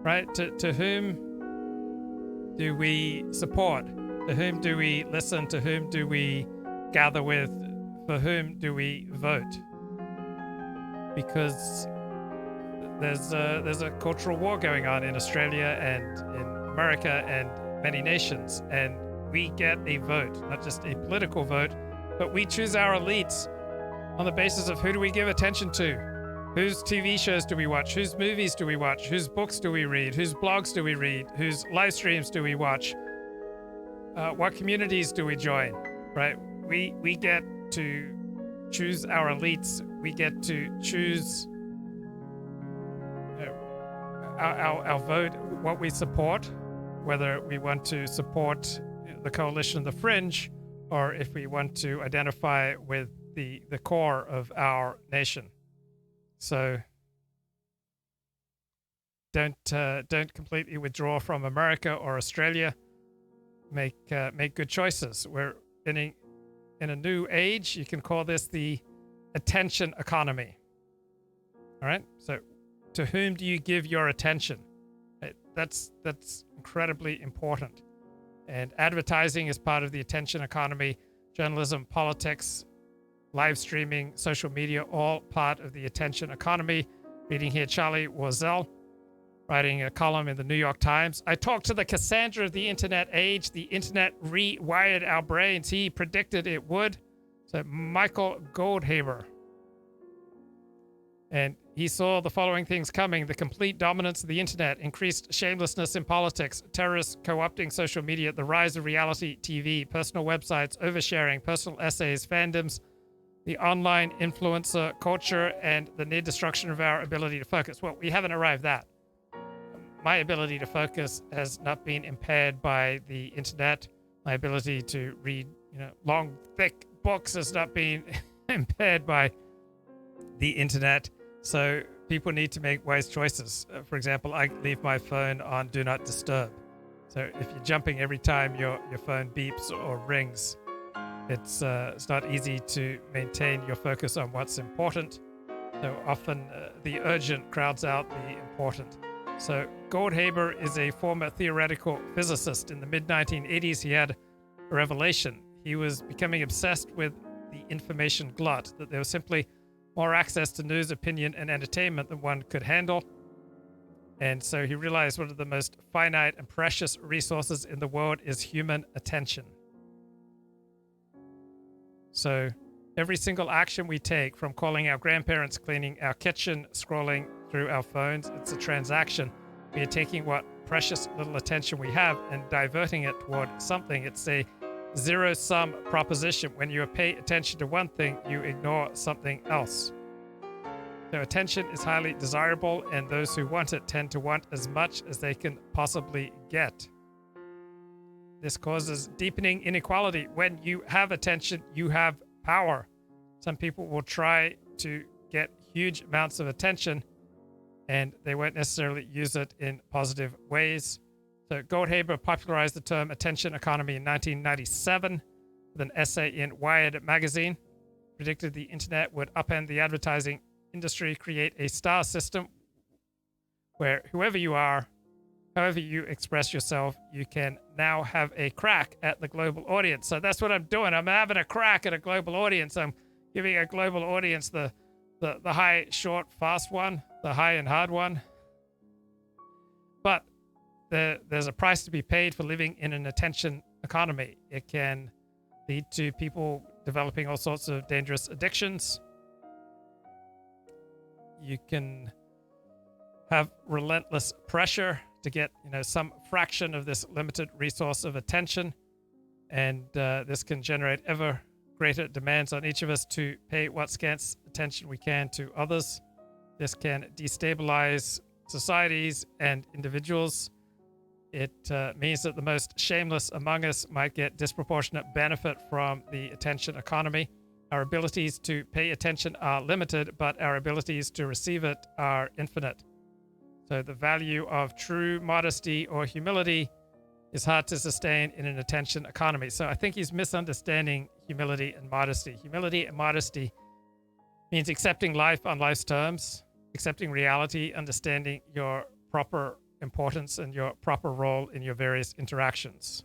right? To whom do we support? To whom do we listen? To whom do we gather with? For whom do we vote? Because there's a cultural war going on in Australia and in America and many nations, and we get a vote, not just a political vote, but we choose our elites on the basis of who do we give attention to, whose TV shows do we watch, whose movies do we watch, whose books do we read, whose blogs do we read, whose live streams do we watch, what communities do we join, right? We get to choose our elites. We get to choose our vote, what we support, whether we want to support the coalition, the fringe, or if we want to identify with the core of our nation. So don't completely withdraw from America or Australia. Make good choices. We're in a new age. You can call this the attention economy. All right. So, to whom do you give your attention? That's incredibly important. And advertising is part of the attention economy. Journalism, politics, live streaming, social media, all part of the attention economy. Reading here, Charlie Warzel, writing a column in the New York Times. I talked to the Cassandra of the internet age. The internet rewired our brains. He predicted it would. So Michael Goldhaber. And he saw the following things coming: the complete dominance of the internet, increased shamelessness in politics, terrorists co-opting social media, the rise of reality TV, personal websites, oversharing, personal essays, fandoms, the online influencer culture, and the near destruction of our ability to focus. Well, we haven't arrived at that. My ability to focus has not been impaired by the internet. My ability to read, long, thick books has not been impaired by the internet. So people need to make wise choices. For example, I leave my phone on Do Not Disturb. So if you're jumping every time your phone beeps or rings, it's not easy to maintain your focus on what's important. So often the urgent crowds out the important. So Goldhaber is a former theoretical physicist. In the mid-1980s, he had a revelation. He was becoming obsessed with the information glut, that there was simply more access to news, opinion, and entertainment than one could handle. And so he realized one of the most finite and precious resources in the world is human attention. So every single action we take, from calling our grandparents, cleaning our kitchen, scrolling through our phones, it's a transaction. We are taking what precious little attention we have and diverting it toward something. It's a zero-sum proposition. When you pay attention to one thing, you ignore something else. So attention is highly desirable, and those who want it tend to want as much as they can possibly get. This causes deepening inequality. When you have attention, you have power. Some people will try to get huge amounts of attention, and they won't necessarily use it in positive ways. So Goldhaber popularized the term attention economy in 1997 with an essay in Wired magazine. Predicted the internet would upend the advertising industry, create a star system where whoever you are, however you express yourself, you can now have a crack at the global audience. So that's what I'm doing. I'm having a crack at a global audience. I'm giving a global audience the high, short, fast one, the high and hard one. But there's a price to be paid for living in an attention economy. It can lead to people developing all sorts of dangerous addictions. You can have relentless pressure to get, some fraction of this limited resource of attention. And this can generate ever greater demands on each of us to pay what scant attention we can to others. This can destabilize societies and individuals. It means that the most shameless among us might get disproportionate benefit from the attention economy. Our abilities to pay attention are limited, but our abilities to receive it are infinite. So the value of true modesty or humility is hard to sustain in an attention economy. So I think he's misunderstanding humility and modesty. Humility and modesty means accepting life on life's terms, accepting reality, understanding your proper importance and your proper role in your various interactions.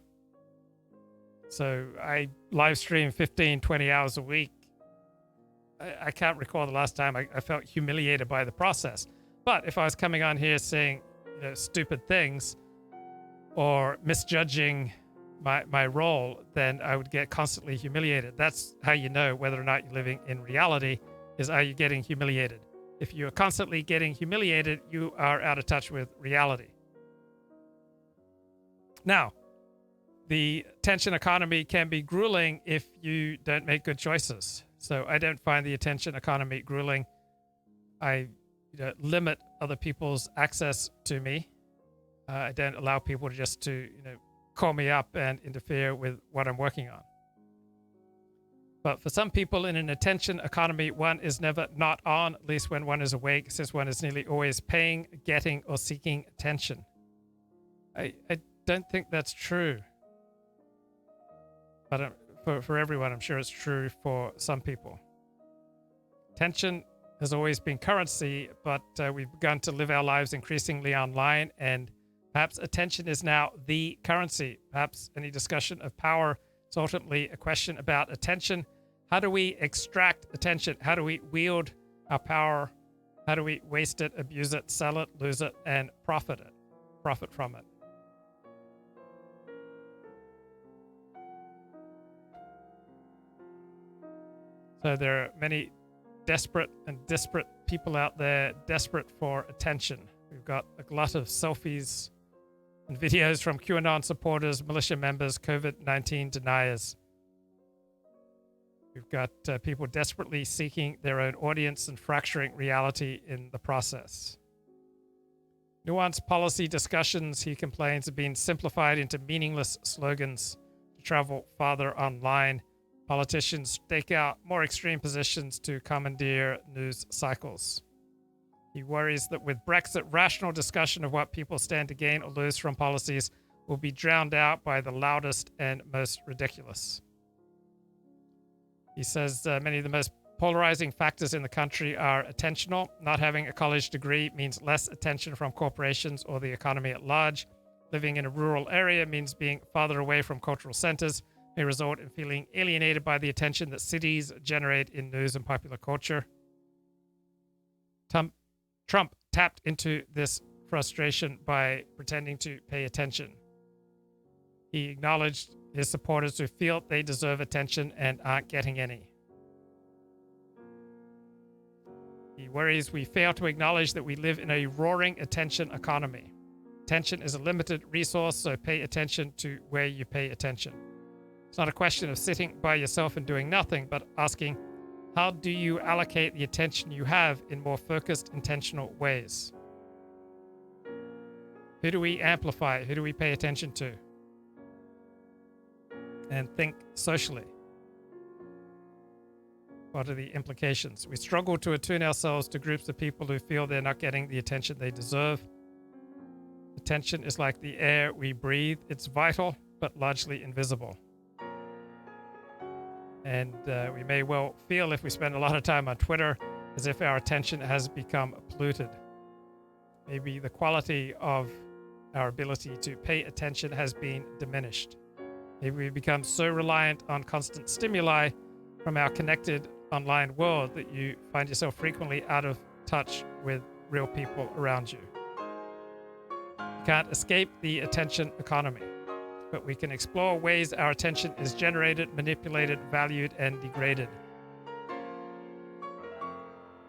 So I live stream 15, 20 hours a week. I can't recall the last time I felt humiliated by the process. But if I was coming on here saying, stupid things or misjudging my role, then I would get constantly humiliated. That's how you know whether or not you're living in reality, is are you getting humiliated? If you're constantly getting humiliated, you are out of touch with reality. Now, the attention economy can be grueling if you don't make good choices. So I don't find the attention economy grueling. I limit other people's access to me. I don't allow people to call me up and interfere with what I'm working on. But for some people in an attention economy, one is never not on, at least when one is awake, since one is nearly always paying, getting, or seeking attention. I don't think that's true. But for everyone, I'm sure it's true for some people. Attention has always been currency, but we've begun to live our lives increasingly online, and perhaps attention is now the currency. Perhaps any discussion of power is ultimately a question about attention. How do we extract attention? How do we wield our power? How do we waste it, abuse it, sell it, lose it, and profit from it? So there are many desperate and disparate people out there, desperate for attention. We've got a glut of selfies and videos from QAnon supporters, militia members, COVID-19 deniers. We've got people desperately seeking their own audience and fracturing reality in the process. Nuanced policy discussions, he complains, have been simplified into meaningless slogans to travel farther online. Politicians stake out more extreme positions to commandeer news cycles. He worries that with Brexit, rational discussion of what people stand to gain or lose from policies will be drowned out by the loudest and most ridiculous. He says many of the most polarizing factors in the country are attentional. Not having a college degree means less attention from corporations or the economy at large. Living in a rural area means being farther away from cultural centers, may result in feeling alienated by the attention that cities generate in news and popular culture. Trump tapped into this frustration by pretending to pay attention. He acknowledged his supporters who feel they deserve attention and aren't getting any. He worries we fail to acknowledge that we live in a roaring attention economy. Attention is a limited resource, so pay attention to where you pay attention. It's not a question of sitting by yourself and doing nothing, but asking, how do you allocate the attention you have in more focused, intentional ways? Who do we amplify? Who do we pay attention to? And think socially. What are the implications? We struggle to attune ourselves to groups of people who feel they're not getting the attention they deserve. Attention is like the air we breathe. It's vital, but largely invisible. And we may well feel, if we spend a lot of time on Twitter, as if our attention has become polluted. Maybe the quality of our ability to pay attention has been diminished. Maybe we become so reliant on constant stimuli from our connected online world that you find yourself frequently out of touch with real people around you. You can't escape the attention economy, but we can explore ways our attention is generated, manipulated, valued, and degraded.